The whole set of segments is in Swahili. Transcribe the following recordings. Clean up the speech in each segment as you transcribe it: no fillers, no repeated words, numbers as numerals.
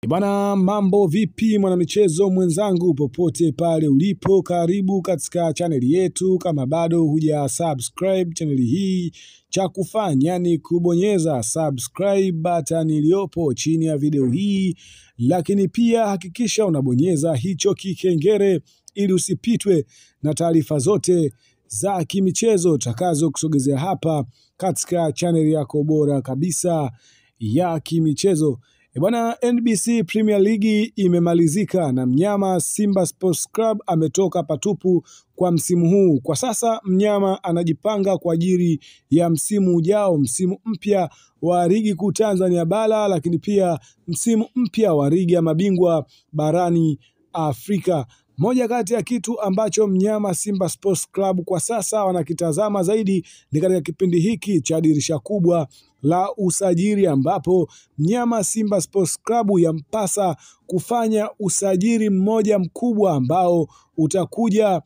Bwana, mambo vipi mwanamichezo mwenzangu popote pale ulipo, karibu katika chaneli yetu. Kama bado huja subscribe chaneli hii, cha kufanya ni kubonyeza subscribe button iliyopo chini ya video hii, lakini pia hakikisha unabonyeza hicho kikengele ili usipitwe na taarifa zote za kimichezo takazo kusogezea hapa katika chaneli yako bora kabisa ya kimichezo. Bwana, NBC Premier League imemalizika na mnyama Simba Sports Club ametoka patupu kwa msimu huu. Kwa sasa mnyama anajipanga kwa ajili ya msimu ujao, msimu mpya wa ligi kuu Tanzania bara, lakini pia msimu mpya wa ligi ya mabingwa barani Afrika. Moja kati ya kitu ambacho mnyama Simba Sports Club kwa sasa wanakitazama zaidi ni katika kipindi hiki cha dirisha kubwa la usajili, ambapo mnyama Simba Sports Club yampasa kufanya usajili mmoja mkubwa ambao utakuja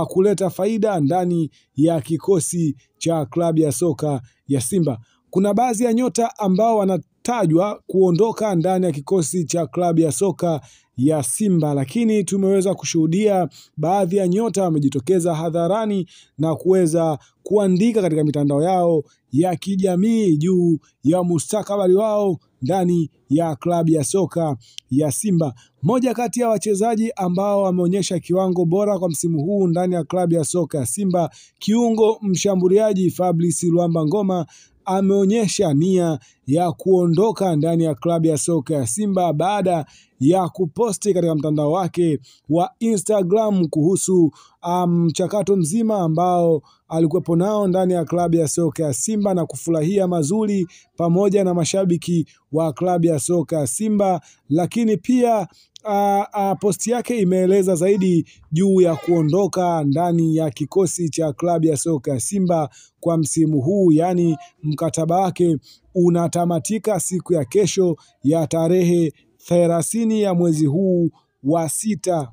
kuleta faida ndani ya kikosi cha klabu ya soka ya Simba. Kuna baadhi ya nyota ambao wanatajwa kuondoka ndani ya kikosi cha klabu ya soka ya Simba, lakini tumeweza kushuhudia baadhi ya nyota wamejitokeza hadharani na kuweza kuandika katika mitandao yao ya kijamii juu ya mustakabali wao ndani ya klabu ya soka ya Simba. Moja kati ya wachezaji ambao wameonyesha kiwango bora kwa msimu huu ndani ya klabu ya soka ya Simba, kiungo mshambuliaji Fabrice Luamba Ngoma ameonyesha nia ya kuondoka ndani ya klabu ya soka ya Simba baada ya kuposti katika mtandao wake wa Instagram kuhusu mchakato mzima ambao alikuwepo nao ndani ya klabu ya soka ya Simba na kufurahia mazuri pamoja na mashabiki wa klabu ya soka ya Simba. Lakini pia posti yake imeeleza zaidi juu ya kuondoka ndani ya kikosi cha klabu ya soka ya Simba kwa msimu huu, yaani mkataba wake unatamatika siku ya kesho ya tarehe 30 ya mwezi huu wa 6.